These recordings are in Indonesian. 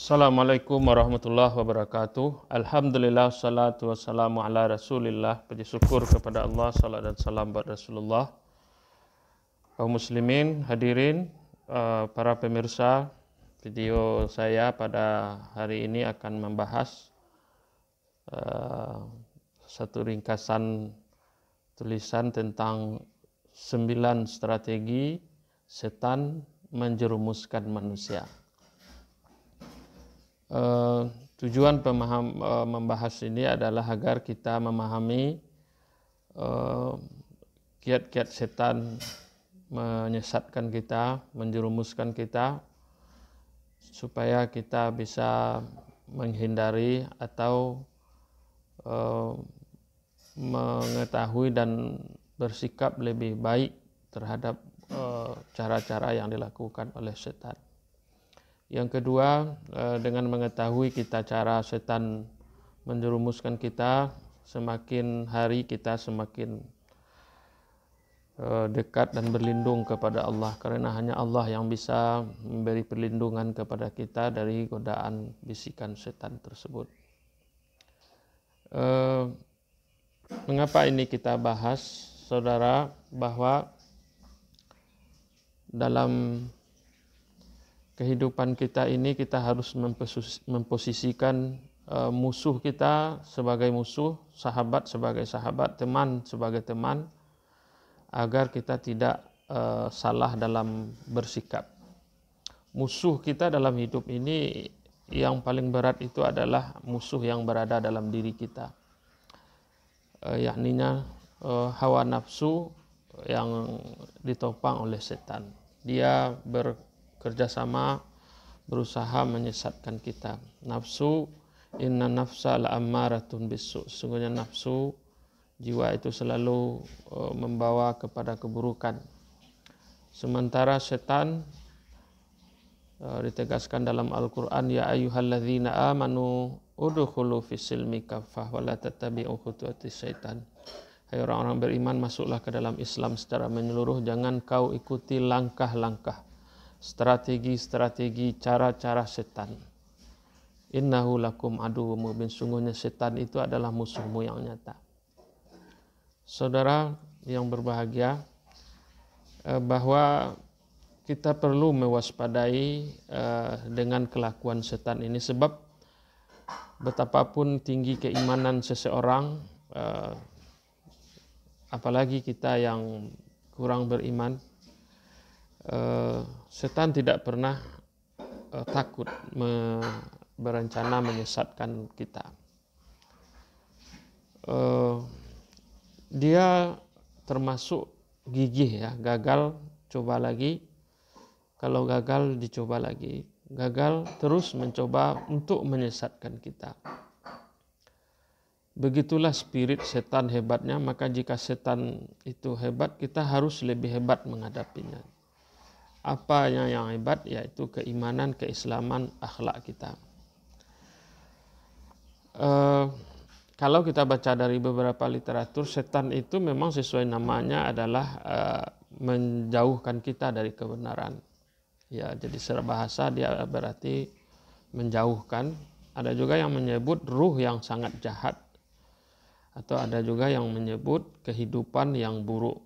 Assalamualaikum warahmatullahi wabarakatuh. Alhamdulillah, salatu wassalamu ala rasulillah. Puji syukur kepada Allah, salat dan salam buat Rasulullah. Kaum muslimin, hadirin, para pemirsa, video saya pada hari ini akan membahas satu ringkasan tulisan tentang 9 strategi setan menjerumuskan manusia. Tujuan membahas ini adalah agar kita memahami kiat-kiat setan menyesatkan kita, menjerumuskan kita, supaya kita bisa menghindari atau mengetahui dan bersikap lebih baik terhadap cara-cara yang dilakukan oleh setan. Yang kedua, dengan mengetahui kita cara setan menjerumuskan kita, semakin hari kita semakin dekat dan berlindung kepada Allah, karena hanya Allah yang bisa memberi perlindungan kepada kita dari godaan bisikan setan tersebut. Mengapa ini kita bahas, saudara, bahwa dalam kehidupan kita ini kita harus memposisikan musuh kita sebagai musuh, sahabat sebagai sahabat, teman sebagai teman, agar kita tidak salah dalam bersikap. Musuh kita dalam hidup ini yang paling berat itu adalah musuh yang berada dalam diri kita, yakninya hawa nafsu yang ditopang oleh setan. Dia kerjasama berusaha menyesatkan kita. Nafsu, inna nafsa la'ammaratun bisu. Sesungguhnya nafsu, jiwa itu selalu membawa kepada keburukan. Sementara setan ditegaskan dalam Al-Quran, ya ayyuhalladzina amanu udkhulu fis-silmi kaffah wa la tattabi'u khutuwatis syaitan. Hai orang-orang beriman, masuklah ke dalam Islam secara menyeluruh, jangan kau ikuti langkah-langkah, strategi-strategi, cara-cara setan. Innahu lakum aduwwum mubin. Sungguhnya setan itu adalah musuhmu yang nyata. Saudara yang berbahagia, bahwa kita perlu mewaspadai dengan kelakuan setan ini, sebab betapapun tinggi keimanan seseorang, apalagi kita yang kurang beriman, setan tidak pernah takut berencana menyesatkan kita. Dia termasuk gigih, ya, gagal coba lagi, kalau gagal dicoba lagi, gagal terus mencoba untuk menyesatkan kita. Begitulah spirit setan hebatnya, maka jika setan itu hebat, kita harus lebih hebat menghadapinya. Apa yang hebat? Yaitu keimanan, keislaman, akhlak kita. Kalau kita baca dari beberapa literatur, setan itu memang sesuai namanya adalah menjauhkan kita dari kebenaran. Ya, jadi secara bahasa dia berarti menjauhkan. Ada juga yang menyebut ruh yang sangat jahat, atau ada juga yang menyebut kehidupan yang buruk,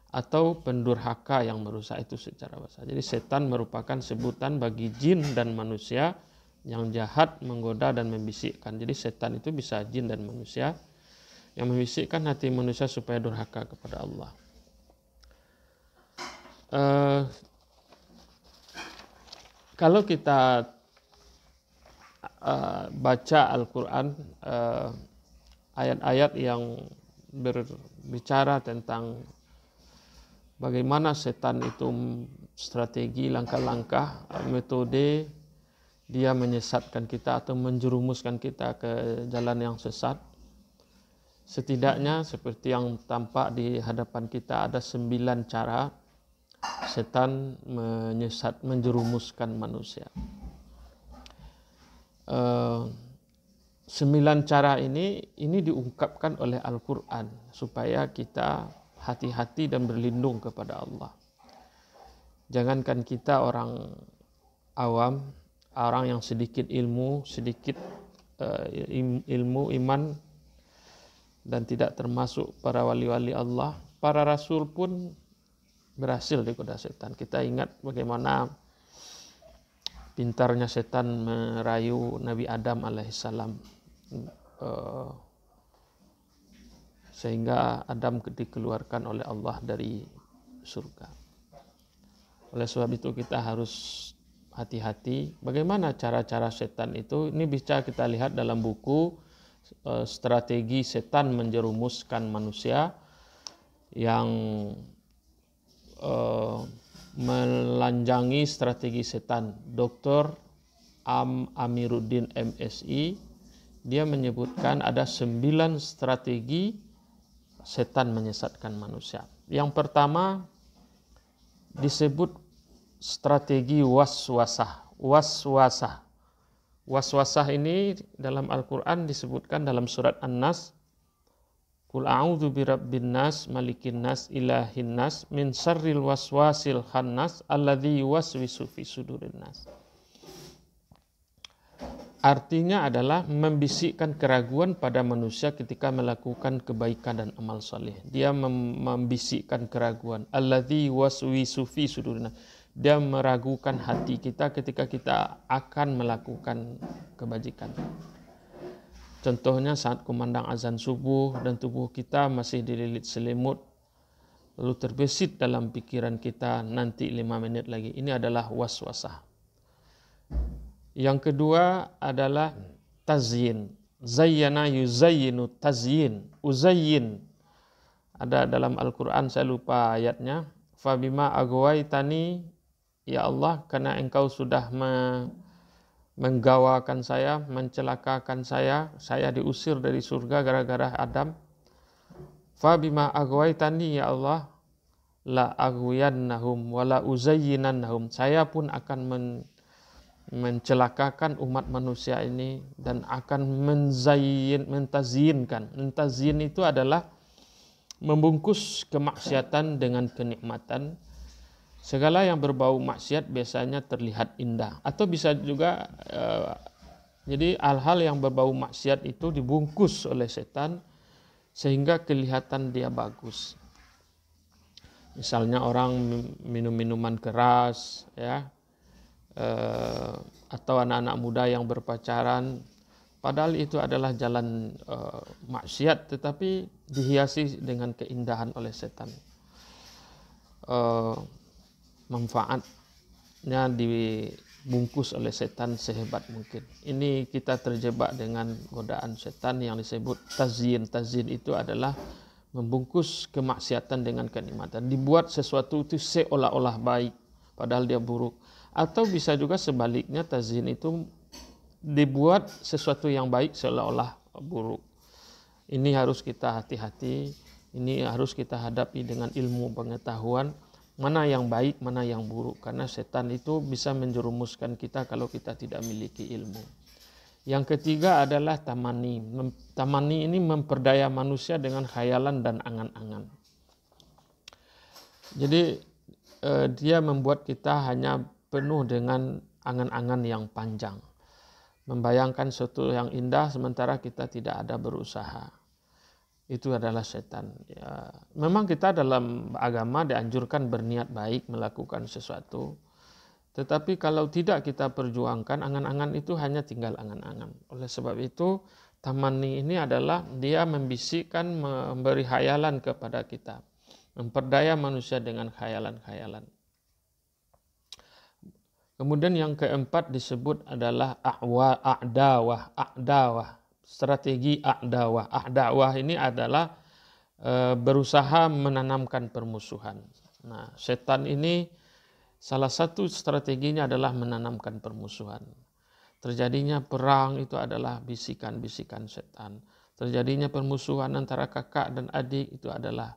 atau pendurhaka yang merusak, itu secara bahasa. Jadi setan merupakan sebutan bagi jin dan manusia yang jahat, menggoda dan membisikkan. Jadi setan itu bisa jin dan manusia yang membisikkan hati manusia supaya durhaka kepada Allah. Kalau kita baca Al-Quran, ayat-ayat yang berbicara tentang bagaimana setan itu strategi, langkah-langkah, metode dia menyesatkan kita atau menjerumuskan kita ke jalan yang sesat. Setidaknya seperti yang tampak di hadapan kita, ada 9 cara setan menjerumuskan manusia. 9 cara ini diungkapkan oleh Al-Quran supaya kita hati-hati dan berlindung kepada Allah. Jangankan kita orang awam, orang yang sedikit ilmu, sedikit ilmu iman, dan tidak termasuk para wali-wali Allah. Para rasul pun berhasil digoda setan. Kita ingat bagaimana pintarnya setan merayu Nabi Adam alaihissalam, sehingga Adam dikeluarkan oleh Allah dari surga. Oleh sebab itu kita harus hati-hati bagaimana cara-cara setan itu. Ini bisa kita lihat dalam buku Strategi Setan Menjerumuskan Manusia yang melanjangi strategi setan, Dr. Amiruddin MSI. Dia menyebutkan ada 9 strategi setan menyesatkan manusia. Yang pertama disebut strategi waswasah. Waswasah ini dalam Al-Quran disebutkan dalam surat An-Nas, Qul a'udzu birabbin nas, malikin nas, ilahin nas, min syarril waswasil khannas, alladzi yuwaswisu fi sudurin nas. Artinya adalah membisikkan keraguan pada manusia ketika melakukan kebaikan dan amal saleh. Dia membisikkan keraguan. Alladzi yuwaswisu fi sudurin nas. Dia meragukan hati kita ketika kita akan melakukan kebajikan. Contohnya saat kumandang azan subuh dan tubuh kita masih dililit selimut, lalu terbesit dalam pikiran kita nanti 5 menit lagi. Ini adalah waswasah. Yang kedua adalah tazyin. Zayyana yuzayyinu tazyin. Uzayyin. Ada dalam Al-Quran, saya lupa ayatnya. Fabima agwaitani, ya Allah, karena engkau sudah menggawakan saya, mencelakakan saya diusir dari surga gara-gara Adam. Fabima aghwaytani ya Allah, la aghwiyannahum wa la uzayyinannahum. Saya pun akan mencelakakan umat manusia ini dan akan mentazyinkan. Mentazyin itu adalah membungkus kemaksiatan dengan kenikmatan. Segala yang berbau maksiat biasanya terlihat indah. Atau bisa juga, jadi hal-hal yang berbau maksiat itu dibungkus oleh setan sehingga kelihatan dia bagus. Misalnya orang minum minuman keras, ya, atau anak-anak muda yang berpacaran. Padahal itu adalah jalan maksiat, tetapi dihiasi dengan keindahan oleh setan. Manfaatnya dibungkus oleh setan sehebat mungkin. Ini kita terjebak dengan godaan setan yang disebut tazyin. Tazyin itu adalah membungkus kemaksiatan dengan kenikmatan. Dibuat sesuatu itu seolah-olah baik, padahal dia buruk. Atau bisa juga sebaliknya, tazyin itu dibuat sesuatu yang baik seolah-olah buruk. Ini harus kita hati-hati. Ini harus kita hadapi dengan ilmu pengetahuan. Mana yang baik, mana yang buruk. Karena setan itu bisa menjerumuskan kita kalau kita tidak memiliki ilmu. Yang ketiga adalah tamani. Tamani ini memperdaya manusia dengan khayalan dan angan-angan. Jadi dia membuat kita hanya penuh dengan angan-angan yang panjang. Membayangkan sesuatu yang indah sementara kita tidak ada berusaha. Itu adalah setan. Ya, memang kita dalam agama dianjurkan berniat baik melakukan sesuatu. Tetapi kalau tidak kita perjuangkan, angan-angan itu hanya tinggal angan-angan. Oleh sebab itu, tamani ini adalah dia membisikkan, memberi khayalan kepada kita. Memperdaya manusia dengan khayalan-khayalan. Kemudian yang keempat disebut adalah a'dawah. Strategi a'dawah. A'dawah ini adalah berusaha menanamkan permusuhan. Nah, setan ini salah satu strateginya adalah menanamkan permusuhan. Terjadinya perang itu adalah bisikan-bisikan setan. Terjadinya permusuhan antara kakak dan adik itu adalah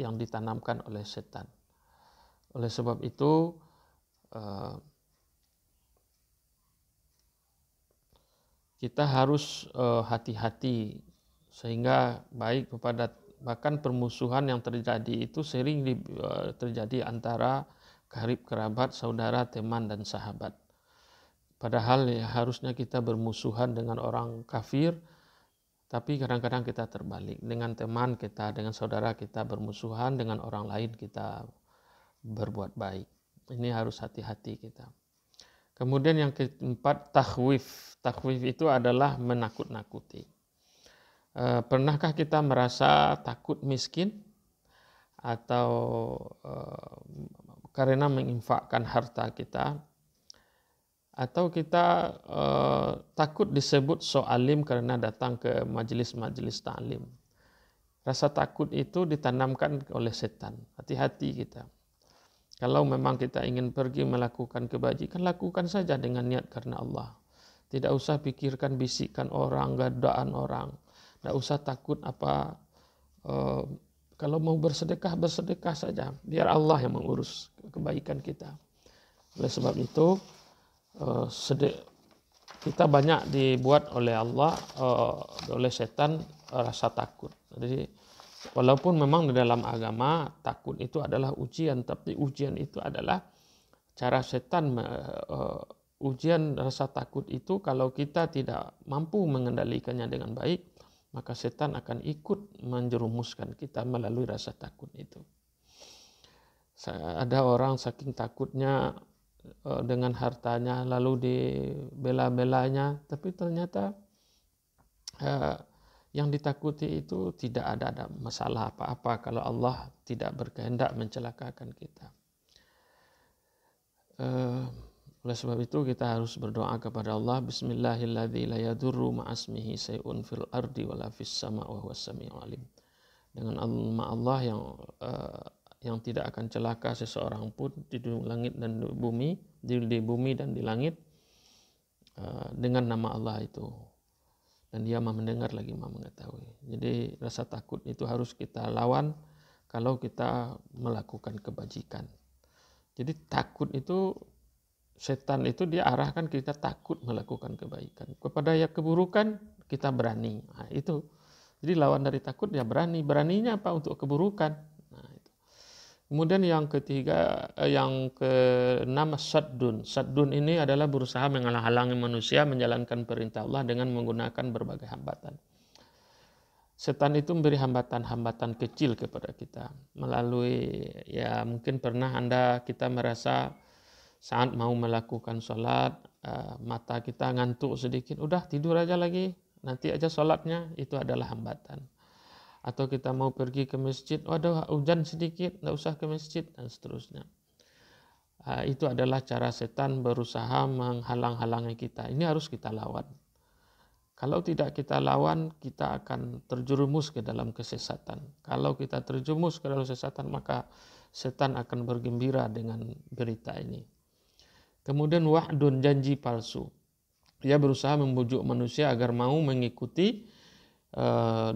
yang ditanamkan oleh setan. Oleh sebab itu, kita harus hati-hati sehingga baik kepada, bahkan permusuhan yang terjadi itu sering terjadi antara karib kerabat, saudara, teman dan sahabat. Padahal ya harusnya kita bermusuhan dengan orang kafir, tapi kadang-kadang kita terbalik. Dengan teman kita, dengan saudara kita bermusuhan, dengan orang lain kita berbuat baik. Ini harus hati-hati kita. Kemudian yang keempat, takhwif. Takhwif itu adalah menakut-nakuti. Pernahkah kita merasa takut miskin? Atau karena menginfakkan harta kita? Atau kita takut disebut so'alim karena datang ke majelis-majelis ta'lim. Rasa takut itu ditanamkan oleh setan. Hati-hati kita. Kalau memang kita ingin pergi melakukan kebajikan, lakukan saja dengan niat karena Allah. Tidak usah pikirkan bisikan orang, gadaan orang. Tidak usah takut apa. Kalau mau bersedekah, bersedekah saja. Biar Allah yang mengurus kebaikan kita. Oleh sebab itu, kita banyak dibuat oleh Allah, oleh setan rasa takut. Jadi walaupun memang di dalam agama takut itu adalah ujian, tapi ujian itu adalah cara setan. Ujian rasa takut itu kalau kita tidak mampu mengendalikannya dengan baik, maka setan akan ikut menjerumuskan kita melalui rasa takut itu. Ada orang saking takutnya dengan hartanya lalu dibela-belanya, tapi ternyata yang ditakuti itu tidak ada masalah apa-apa kalau Allah tidak berkehendak mencelakakan kita. Oleh sebab itu kita harus berdoa kepada Allah, Bismillahilladzi la yadurru ma'asmihi say'un fil ardi wala fis sama' wa huwas sami'ul alim. Dengan nama Allah yang tidak akan celaka seseorang pun di langit dan di bumi dan di langit, dengan nama Allah itu. Dan Dia Maha mendengar lagi Maha mengetahui. Jadi rasa takut itu harus kita lawan kalau kita melakukan kebajikan. Jadi takut itu, setan itu dia arahkan kita takut melakukan kebaikan. Kepada yang keburukan kita berani. Nah, itu. Jadi lawan dari takut ya berani. Beraninya apa? Untuk keburukan. Kemudian yang ketiga, yang keenam, saddun. Saddun ini adalah berusaha menghalang-halangi manusia menjalankan perintah Allah dengan menggunakan berbagai hambatan. Setan itu memberi hambatan-hambatan kecil kepada kita melalui, ya mungkin pernah kita merasa saat mau melakukan sholat, mata kita ngantuk sedikit, udah tidur aja lagi, nanti aja sholatnya, itu adalah hambatan. Atau kita mau pergi ke masjid, waduh hujan sedikit, tidak usah ke masjid, dan seterusnya. Itu adalah cara setan berusaha menghalang-halangi kita. Ini harus kita lawan. Kalau tidak kita lawan, kita akan terjerumus ke dalam kesesatan. Kalau kita terjerumus ke dalam kesesatan, maka setan akan bergembira dengan berita ini. Kemudian wa'dun, janji palsu. Dia berusaha membujuk manusia agar mau mengikuti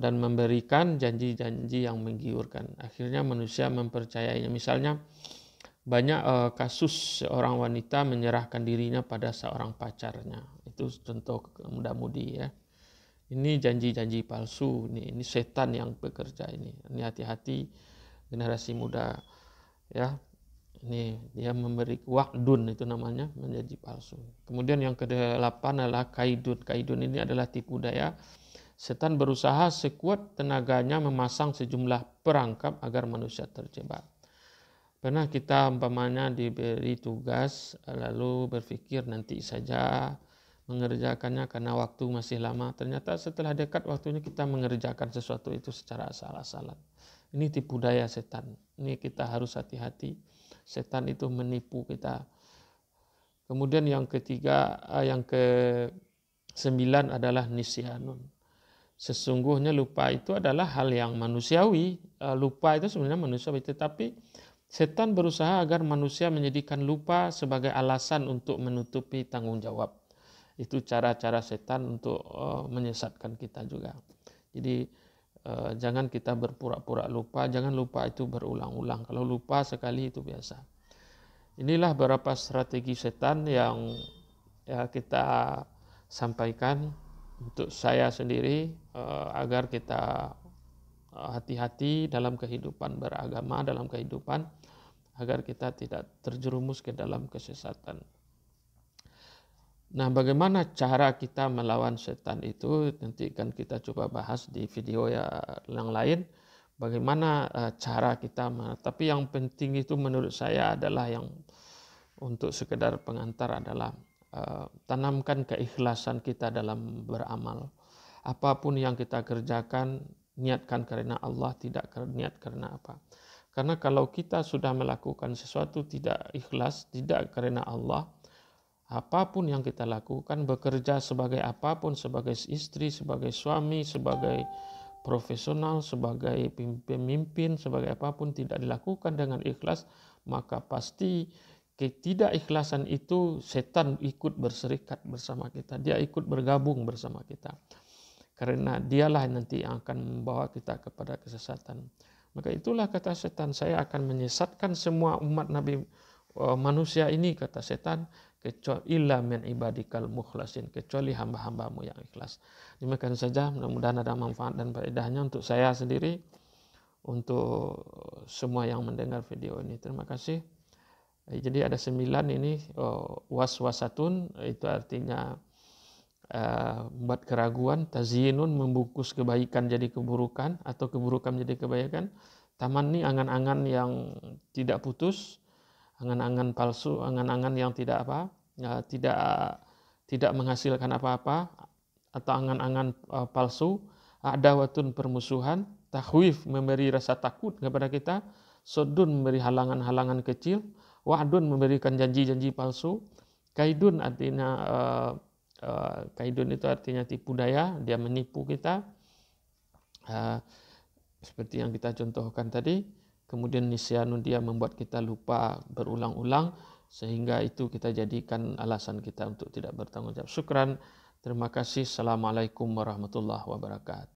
dan memberikan janji-janji yang menggiurkan. Akhirnya manusia mempercayainya. Misalnya banyak kasus seorang wanita menyerahkan dirinya pada seorang pacarnya. Itu contoh muda-mudi ya. Ini janji-janji palsu. Ini setan yang bekerja ini. Ini hati-hati generasi muda ya. Ini dia memberi wa'dun, itu namanya, menjanji palsu. Kemudian yang ke-8 adalah kaidun. Kaidun ini adalah tipu daya. Setan berusaha sekuat tenaganya memasang sejumlah perangkap agar manusia terjebak. Pernah kita umpamanya diberi tugas lalu berpikir nanti saja mengerjakannya karena waktu masih lama. Ternyata setelah dekat waktunya kita mengerjakan sesuatu itu secara asal-asalan. Ini tipu daya setan. Ini kita harus hati-hati. Setan itu menipu kita. Kemudian yang ketiga, yang ke-9 adalah nisyanun. Sesungguhnya lupa itu adalah hal yang manusiawi. Lupa itu sebenarnya manusiawi, tetapi setan berusaha agar manusia menjadikan lupa sebagai alasan untuk menutupi tanggung jawab. Itu cara-cara setan untuk menyesatkan kita juga. Jadi jangan kita berpura-pura lupa, jangan lupa itu berulang-ulang. Kalau lupa sekali itu biasa. Inilah beberapa strategi setan yang ya kita sampaikan untuk saya sendiri agar kita hati-hati dalam kehidupan beragama, dalam kehidupan, agar kita tidak terjerumus ke dalam kesesatan. Nah, bagaimana cara kita melawan setan itu nanti kan kita coba bahas di video yang lain. Bagaimana cara kita, tapi yang penting itu menurut saya adalah yang untuk sekedar pengantar adalah tanamkan keikhlasan kita dalam beramal. Apapun yang kita kerjakan, niatkan karena Allah, tidak niat karena apa. Karena kalau kita sudah melakukan sesuatu tidak ikhlas, tidak karena Allah, apapun yang kita lakukan, bekerja sebagai apapun, sebagai istri, sebagai suami, sebagai profesional, sebagai pemimpin, sebagai apapun tidak dilakukan dengan ikhlas, maka pasti ketidakikhlasan itu setan ikut berserikat bersama kita. Dia ikut bergabung bersama kita. Karena dialah nanti yang akan membawa kita kepada kesesatan. Maka itulah kata setan, saya akan menyesatkan semua umat Nabi manusia ini, kata setan, kecuali illa min ibadikal mukhlasin, kecuali hamba-hambamu yang ikhlas. Demikian saja, mudah-mudahan ada manfaat dan faedahnya untuk saya sendiri, untuk semua yang mendengar video ini. Terima kasih. Jadi ada 9 ini, waswasatun, itu artinya membuat keraguan, tazyinun, membungkus kebaikan jadi keburukan atau keburukan menjadi kebaikan, tamanni, angan-angan yang tidak putus, angan-angan palsu, angan-angan yang tidak tidak menghasilkan apa-apa, atau angan-angan palsu, adawatun, permusuhan, takhwif, memberi rasa takut kepada kita, sodun, memberi halangan-halangan kecil, wa'dun, memberikan janji-janji palsu, kaidun artinya kaidun itu artinya tipu daya, dia menipu kita, seperti yang kita contohkan tadi. Kemudian nisyanun, dia membuat kita lupa berulang-ulang, sehingga itu kita jadikan alasan kita untuk tidak bertanggung jawab. Syukran, terima kasih. Assalamualaikum warahmatullahi wabarakatuh.